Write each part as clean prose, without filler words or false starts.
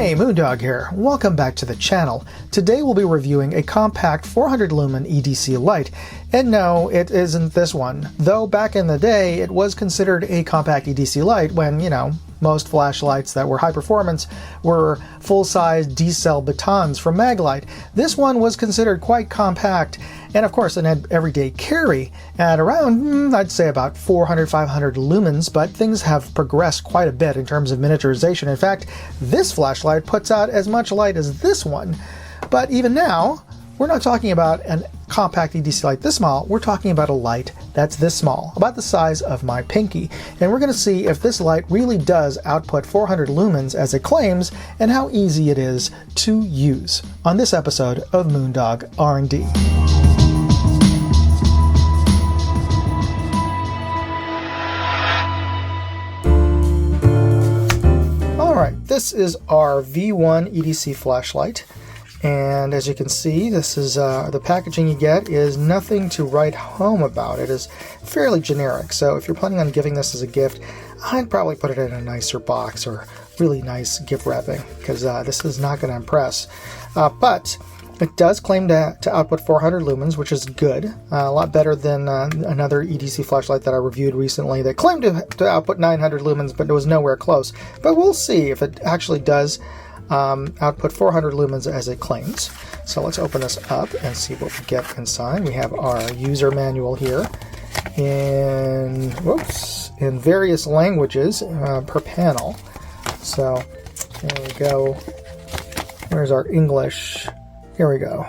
Hey, Moondog here. Welcome back to the channel. Today we'll be reviewing a compact 400 lumen EDC light. And no, it isn't this one. Though back in the day, it was considered a compact EDC light when, most flashlights that were high performance were full-size D-cell batons from Maglite. This one was considered quite compact and of course an everyday carry at around, I'd say about 400-500 lumens, but things have progressed quite a bit in terms of miniaturization. In fact, this flashlight puts out as much light as this one. But even now, we're not talking about a compact EDC light this small, we're talking about a light that's this small, about the size of my pinky. And we're going to see if this light really does output 400 lumens as it claims, and how easy it is to use on this episode of Moondog R&D. Alright, this is our V1 EDC flashlight. And as you can see, this is the packaging you get is nothing to write home about. It is fairly generic. So if you're planning on giving this as a gift, I'd probably put it in a nicer box or really nice gift wrapping, because this is not going to impress. But it does claim to output 400 lumens, which is good. A lot better than another EDC flashlight that I reviewed recently that claimed to output 900 lumens, but it was nowhere close. But we'll see if it actually does output 400 lumens as it claims. So let's open this up and see what we get inside. We have our user manual here in various languages per panel. So there we go. There's our English. Here we go.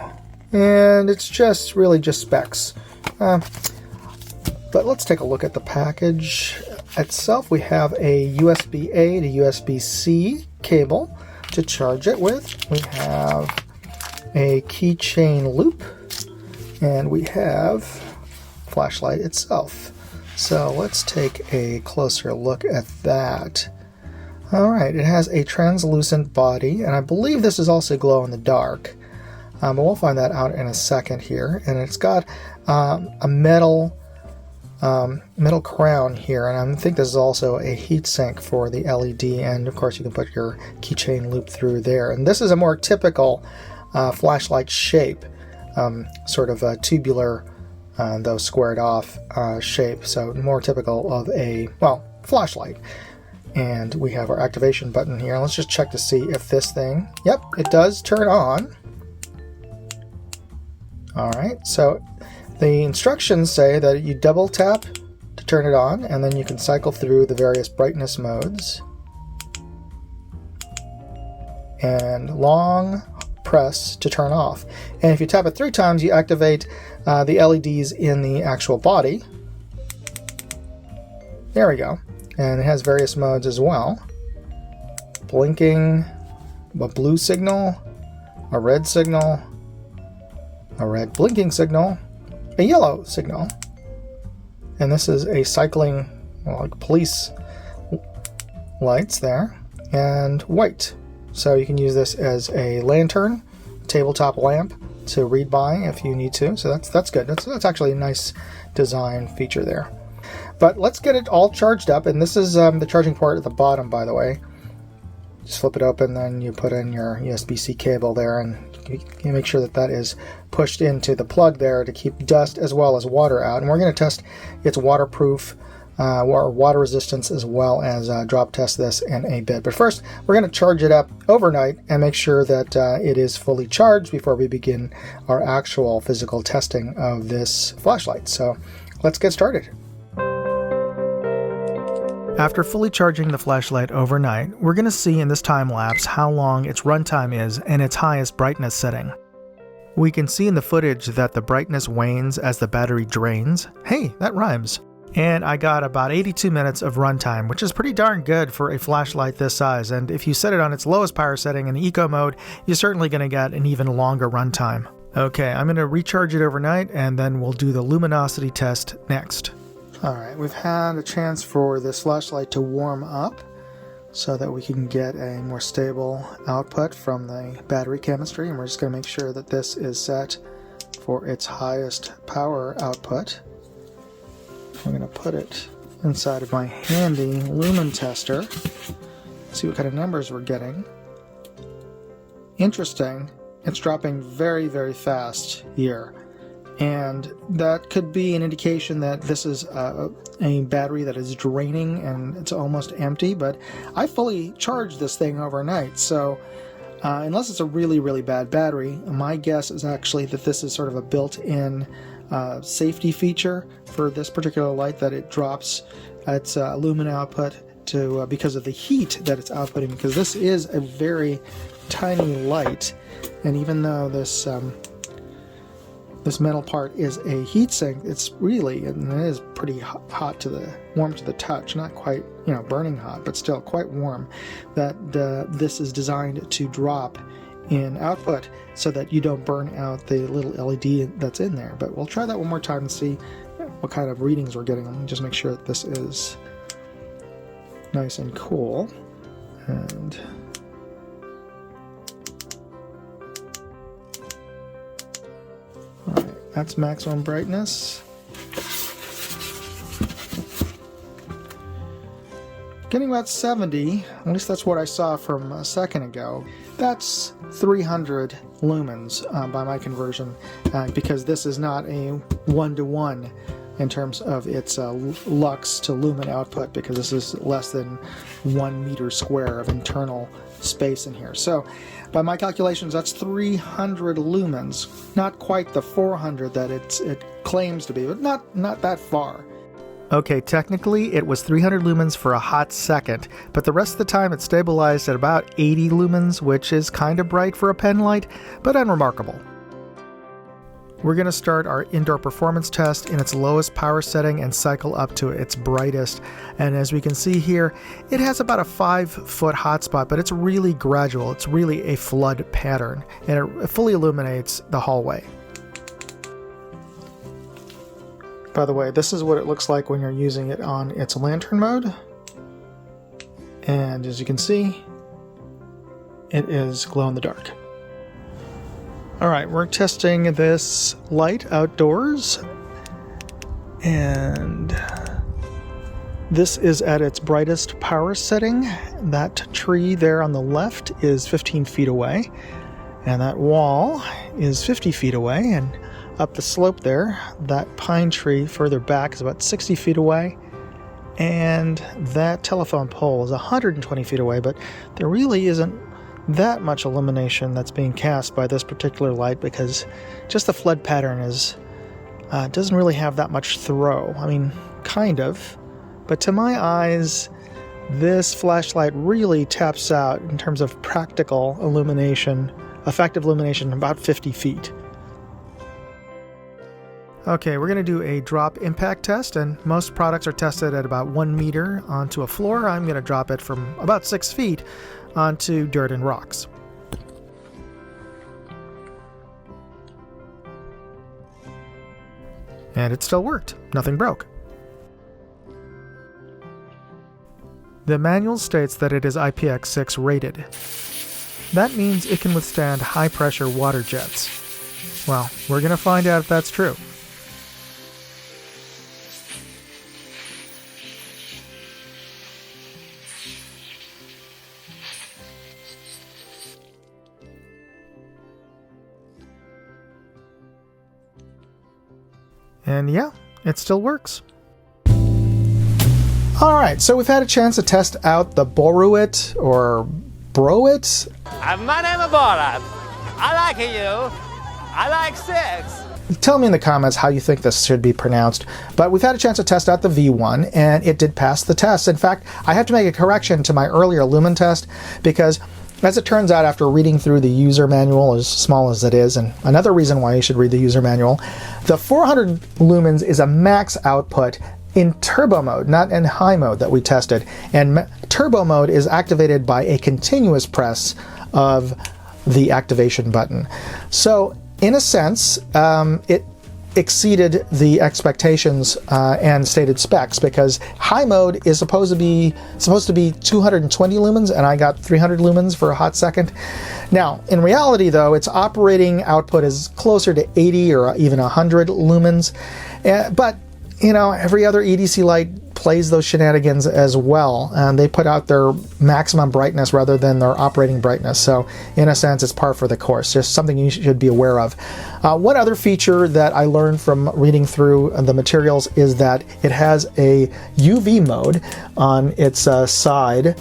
And it's just really just specs. But let's take a look at the package itself. We have a USB-A to USB-C cable to charge it with. We have a keychain loop, and we have flashlight itself. So let's take a closer look at that. Alright, it has a translucent body, and I believe this is also glow in the dark. But we'll find that out in a second here. And it's got a metal crown here, and I think this is also a heat sink for the LED, and of course you can put your keychain loop through there. And this is a more typical flashlight shape, sort of a tubular, though squared off shape, so more typical of a, flashlight. And we have our activation button here. Let's just check to see if this thing, yep, it does turn on. Alright, so the instructions say that you double tap to turn it on, and then you can cycle through the various brightness modes. And long press to turn off. And if you tap it 3 times, you activate the LEDs in the actual body. There we go. And it has various modes as well. Blinking, a blue signal, a red signal, a red blinking signal, a yellow signal, and this is a cycling, like police lights there, and white. So you can use this as a lantern, tabletop lamp to read by if you need to. So that's good. That's actually a nice design feature there. But let's get it all charged up, and this is the charging port at the bottom, by the way. Just flip it open, then you put in your USB-C cable there, and you make sure that that is pushed into the plug there to keep dust as well as water out. And we're going to test its waterproof or water resistance, as well as drop test this in a bit. But first, we're going to charge it up overnight and make sure that it is fully charged before we begin our actual physical testing of this flashlight. So let's get started. After fully charging the flashlight overnight, we're going to see in this time lapse how long its runtime is and its highest brightness setting. We can see in the footage that the brightness wanes as the battery drains. Hey, that rhymes. And I got about 82 minutes of runtime, which is pretty darn good for a flashlight this size, and if you set it on its lowest power setting in eco mode, you're certainly going to get an even longer runtime. Okay, I'm going to recharge it overnight, and then we'll do the luminosity test next. Alright, we've had a chance for this flashlight to warm up so that we can get a more stable output from the battery chemistry, and we're just going to make sure that this is set for its highest power output. I'm going to put it inside of my handy Lumen tester, see what kind of numbers we're getting. interesting, it's dropping very, very fast here. And that could be an indication that this is a battery that is draining and it's almost empty, but I fully charged this thing overnight, so unless it's a really, really bad battery, my guess is actually that this is sort of a built-in safety feature for this particular light, that it drops its lumen output to because of the heat that it's outputting, because this is a very tiny light, and even though this metal part is a heat sink, it's really, and it is pretty hot warm to the touch, not quite, burning hot, but still quite warm, that this is designed to drop in output so that you don't burn out the little LED that's in there. But we'll try that one more time and see what kind of readings we're getting. Let me just make sure that this is nice and cool. And alright, that's maximum brightness. Getting about 70, at least that's what I saw from a second ago. That's 300 lumens by my conversion, because this is not a one-to-one in terms of its lux to lumen output, because this is less than 1 meter square of internal space in here. So by my calculations, that's 300 lumens. Not quite the 400 that it claims to be, but not that far. Okay, technically it was 300 lumens for a hot second, but the rest of the time it stabilized at about 80 lumens, which is kind of bright for a pen light, but unremarkable. We're going to start our indoor performance test in its lowest power setting and cycle up to its brightest. And as we can see here, it has about a 5-foot hotspot, but it's really gradual. It's really a flood pattern, and it fully illuminates the hallway. By the way, this is what it looks like when you're using it on its lantern mode. And as you can see, it is glow in the dark. Alright, we're testing this light outdoors. And this is at its brightest power setting. That tree there on the left is 15 feet away. And that wall is 50 feet away. And up the slope there, that pine tree further back is about 60 feet away, and that telephone pole is 120 feet away, but there really isn't that much illumination that's being cast by this particular light, because just the flood pattern doesn't really have that much throw. I mean, kind of, but to my eyes, this flashlight really taps out in terms of practical illumination, effective illumination, about 50 feet. Okay, we're going to do a drop impact test, and most products are tested at about 1 meter onto a floor. I'm going to drop it from about 6 feet onto dirt and rocks. And it still worked. Nothing broke. The manual states that it is IPX6 rated. That means it can withstand high pressure water jets. Well, we're going to find out if that's true. And yeah, it still works. Alright, so we've had a chance to test out the Boruit, or Broit. My name is Boruit. I like you. I like sex. Tell me in the comments how you think this should be pronounced. But we've had a chance to test out the V1, and it did pass the test. In fact, I have to make a correction to my earlier Lumen test, because as it turns out, after reading through the user manual, as small as it is, and another reason why you should read the user manual, the 400 lumens is a max output in turbo mode, not in high mode that we tested. And turbo mode is activated by a continuous press of the activation button. So, in a sense, it exceeded the expectations and stated specs, because high mode is supposed to be 220 lumens, and I got 300 lumens for a hot second. Now, in reality, though, its operating output is closer to 80 or even 100 lumens. But you know, every other EDC light plays those shenanigans as well, and they put out their maximum brightness rather than their operating brightness. So in a sense, it's par for the course. Just something you should be aware of. One other feature that I learned from reading through the materials is that it has a UV mode on its side.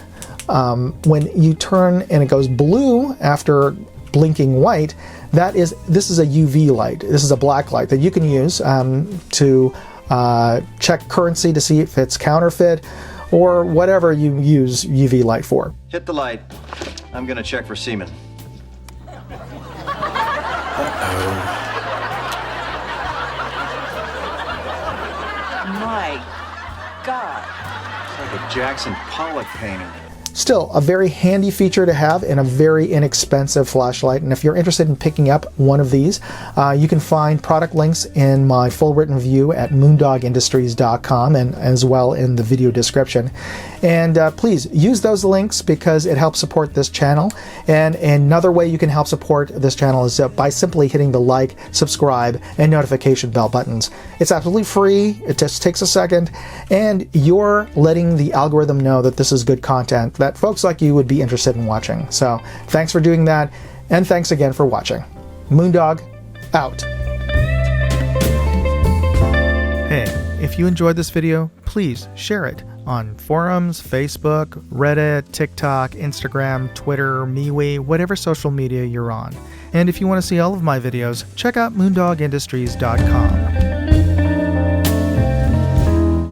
When you turn and it goes blue after blinking white, this is a UV light. This is a black light that you can use to check currency to see if it's counterfeit or whatever you use UV light for. Hit the light. I'm gonna check for semen. My God. It's like a Jackson Pollock painting. Still, a very handy feature to have and a very inexpensive flashlight. And if you're interested in picking up one of these, you can find product links in my full written review at moondogindustries.com and as well in the video description. And please use those links because it helps support this channel. And another way you can help support this channel is by simply hitting the like, subscribe, and notification bell buttons. It's absolutely free. It just takes a second. And you're letting the algorithm know that this is good content that folks like you would be interested in watching. So thanks for doing that, and thanks again for watching. Moondog, out. Hey, if you enjoyed this video, please share it on forums, Facebook, Reddit, TikTok, Instagram, Twitter, MeWe, whatever social media you're on. And if you want to see all of my videos, check out moondogindustries.com.